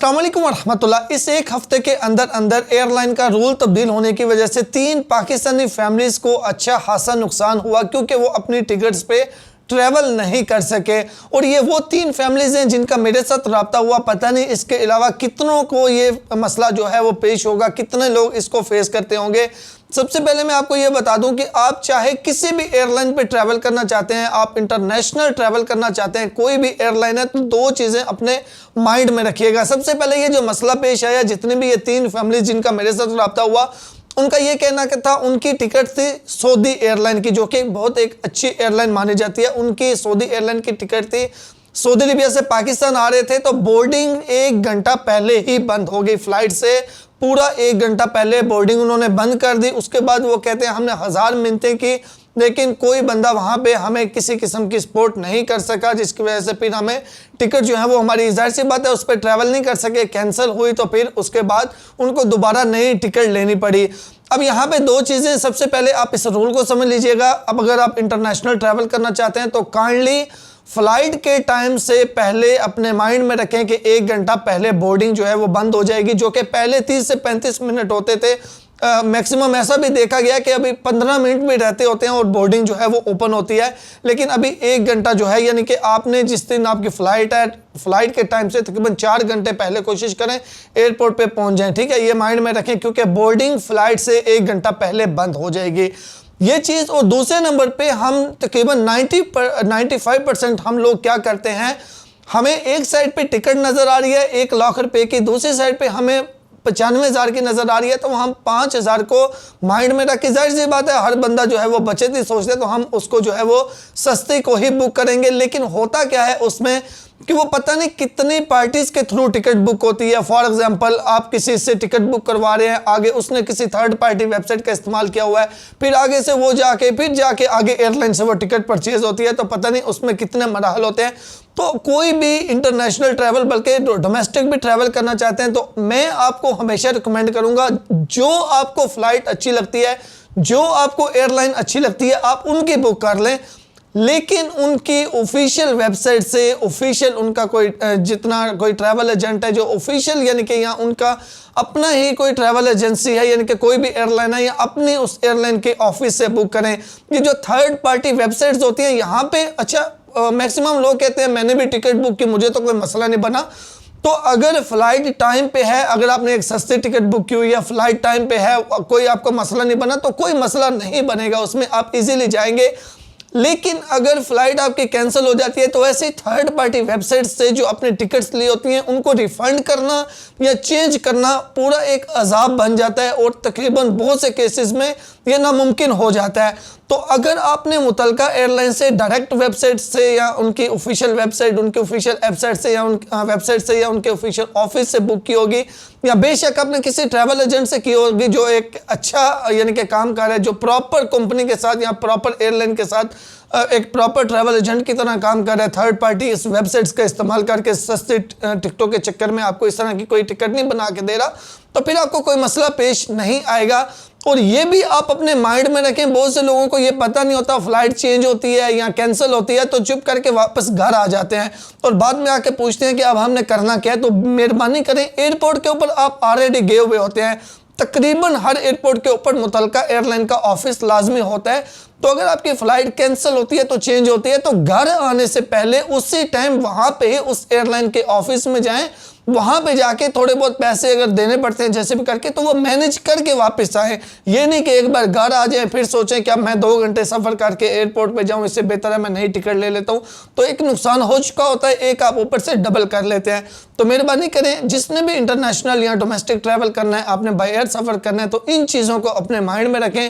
अस्सलाम वालेकुम रहमतुल्लाह। इस एक हफ्ते के अंदर अंदर एयरलाइन का रूल तब्दील होने की वजह से 3 पाकिस्तानी फैमिलीज़ को अच्छा खासा नुकसान हुआ क्योंकि वो अपनी टिकट्स पे ट्रैवल नहीं कर सके। और ये वो 3 फैमिलीज़ हैं जिनका मेरे साथ रब्ता हुआ। पता नहीं इसके अलावा कितनों को ये मसला जो है वो पेश होगा, कितने लोग इसको फेस करते होंगे। सबसे पहले मैं आपको ये बता दूं कि आप चाहे किसी भी एयरलाइन पे ट्रैवल करना चाहते हैं, आप इंटरनेशनल ट्रैवल करना चाहते हैं, कोई भी एयरलाइन है, तो 2 चीज़ें अपने माइंड में रखिएगा। सबसे पहले ये जो मसला पेश आया, जितने भी ये 3 फैमिलीज जिनका मेरे साथ रब्ता हुआ, उनका ये कहना था उनकी टिकट थी सऊदी एयरलाइन की, जो कि बहुत एक अच्छी एयरलाइन मानी जाती है। उनकी सऊदी एयरलाइन की टिकट थी, सऊदी अरबिया से पाकिस्तान आ रहे थे, तो बोर्डिंग 1 घंटा पहले ही बंद हो गई। फ्लाइट से पूरा 1 घंटा पहले बोर्डिंग उन्होंने बंद कर दी। उसके बाद वो कहते हैं हमने 1000 मिन्नतें की, लेकिन कोई बंदा वहाँ पे हमें किसी किस्म की सपोर्ट नहीं कर सका, जिसकी वजह से फिर हमें टिकट जो है वो हमारी ज़ाहिर सी बात है उस पर ट्रैवल नहीं कर सके, कैंसिल हुई। तो फिर उसके बाद उनको दोबारा नई टिकट लेनी पड़ी। अब यहाँ पे 2 चीज़ें, सबसे पहले आप इस रूल को समझ लीजिएगा। अब अगर आप इंटरनेशनल ट्रैवल करना चाहते हैं तो काइंडली फ्लाइट के टाइम से पहले अपने माइंड में रखें कि 1 घंटा पहले बोर्डिंग जो है वो बंद हो जाएगी, जो कि पहले 30 से 35 मिनट होते थे। मैक्सिमम ऐसा भी देखा गया कि अभी 15 मिनट भी रहते होते हैं और बोर्डिंग जो है वो ओपन होती है। लेकिन अभी 1 घंटा जो है, यानी कि आपने जिस दिन आपकी फ़्लाइट है, फ़्लाइट के टाइम से तकरीबन 4 घंटे पहले कोशिश करें एयरपोर्ट पे पहुंच जाएं। ठीक है, ये माइंड में रखें क्योंकि बोर्डिंग फ़्लाइट से 1 घंटा पहले बंद हो जाएगी, ये चीज़। और दूसरे नंबर पे हम तकरीबन 95% हम लोग क्या करते हैं, हमें एक साइड पे टिकट नज़र आ रही है 1 लाख रुपए की, दूसरी साइड पे हमें 95,000 की नज़र आ रही है, तो हम 5,000 को माइंड में रख के, जाहिर सी बात है हर बंदा जो है वो बचत ही सोचते हैं, तो हम उसको जो है वो सस्ते को ही बुक करेंगे। लेकिन होता क्या है उसमें कि वो पता नहीं कितनी पार्टीज के थ्रू टिकट बुक होती है। फॉर एग्जांपल आप किसी से टिकट बुक करवा रहे हैं, आगे उसने किसी थर्ड पार्टी वेबसाइट का इस्तेमाल किया हुआ है, फिर आगे से वो जाके आगे एयरलाइन से वो टिकट परचेज होती है, तो पता नहीं उसमें कितने मराहल होते हैं। तो कोई भी इंटरनेशनल ट्रैवल बल्कि डोमेस्टिक भी ट्रैवल करना चाहते हैं, तो मैं आपको हमेशा रिकमेंड करूंगा, जो आपको फ्लाइट अच्छी लगती है, जो आपको एयरलाइन अच्छी लगती है, आप उनकी बुक कर लें। लेकिन उनकी ऑफिशियल वेबसाइट से, ऑफिशियल उनका कोई जितना कोई ट्रैवल एजेंट है जो ऑफिशियल, यानी कि यहाँ उनका अपना ही कोई ट्रैवल एजेंसी है, यानी कि कोई भी एयरलाइन है, या अपनी उस एयरलाइन के ऑफिस से बुक करें। ये जो थर्ड पार्टी वेबसाइट्स होती हैं यहाँ पे, अच्छा मैक्सिमम लोग कहते हैं मैंने भी टिकट बुक की, मुझे तो कोई मसला नहीं बना। तो अगर फ्लाइट टाइम पे है, अगर आपने एक सस्ती टिकट बुक की हुई या फ्लाइट टाइम पे है, कोई आपको मसला नहीं बना, तो कोई मसला नहीं बनेगा उसमें, आप इजीली जाएंगे। लेकिन अगर फ्लाइट आपकी कैंसिल हो जाती है, तो ऐसे थर्ड पार्टी वेबसाइट से जो अपनी टिकट्स ली होती हैं उनको रिफंड करना या चेंज करना पूरा एक अजाब बन जाता है, और तकरीबन बहुत से केसेस में ये नामुमकिन हो जाता है। तो अगर आपने मुतलका एयरलाइन से डायरेक्ट वेबसाइट से या उनकी ऑफिशियल वेबसाइट, उनके ऑफिशियल वेबसाइट से या वेबसाइट से या उनके ऑफिशियल ऑफिस से बुक की होगी, या बेशक आपने किसी ट्रैवल एजेंट से की होगी जो एक अच्छा यानी कि काम कर रहा है, जो प्रॉपर कंपनी के साथ या प्रॉपर एयरलाइन के साथ एक प्रॉपर ट्रैवल एजेंट की तरह काम कर रहा है, थर्ड पार्टी इस वेबसाइट्स का इस्तेमाल करके सस्ती टिकटों के चक्कर में आपको इस तरह की कोई टिकट नहीं बना के दे रहा, तो फिर आपको कोई मसला पेश नहीं आएगा। और ये भी आप अपने माइंड में रखें, बहुत से लोगों को ये पता नहीं होता, फ्लाइट चेंज होती है या कैंसिल होती है तो चुप करके वापस घर आ जाते हैं और बाद में आके पूछते हैं कि अब हमने करना क्या है। तो मेहरबानी करें, एयरपोर्ट के ऊपर आप ऑलरेडी गए हुए होते हैं, तकरीबन हर एयरपोर्ट के ऊपर मुतलका एयरलाइन का ऑफिस लाजमी होता है। तो अगर आपकी फ़्लाइट कैंसिल होती है तो चेंज होती है, तो घर आने से पहले उसी टाइम वहाँ पे ही उस एयरलाइन के ऑफिस में जाएं, वहाँ पे जाके थोड़े बहुत पैसे अगर देने पड़ते हैं जैसे भी करके, तो वो मैनेज करके वापस आएँ। ये नहीं कि एक बार घर आ जाएं फिर सोचें कि अब मैं 2 घंटे सफ़र करके एयरपोर्ट पे जाऊँ, इससे बेहतर है मैं नई टिकट ले लेता हूँ। तो एक नुकसान हो चुका होता है, एक आप ऊपर से डबल कर लेते हैं। तो मेहरबानी करें, जिसने भी इंटरनेशनल या डोमेस्टिक ट्रैवल करना है, आपने बाय एयर सफ़र करना है, तो इन चीज़ों को अपने माइंड में रखें।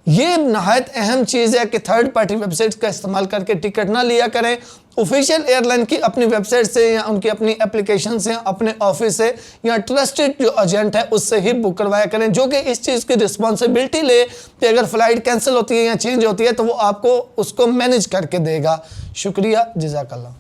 ये नहायत अहम चीज़ है कि थर्ड पार्टी वेबसाइट्स का इस्तेमाल करके टिकट ना लिया करें। ऑफिशियल एयरलाइन की अपनी वेबसाइट से या उनकी अपनी एप्लीकेशन से, अपने ऑफिस से या ट्रस्टेड जो एजेंट है उससे ही बुक करवाया करें, जो कि इस चीज़ की रिस्पॉन्सिबिलिटी ले कि अगर फ़्लाइट कैंसिल होती है या चेंज होती है तो वो आपको उसको मैनेज करके देगा। शुक्रिया, जज़ाकल्लाह।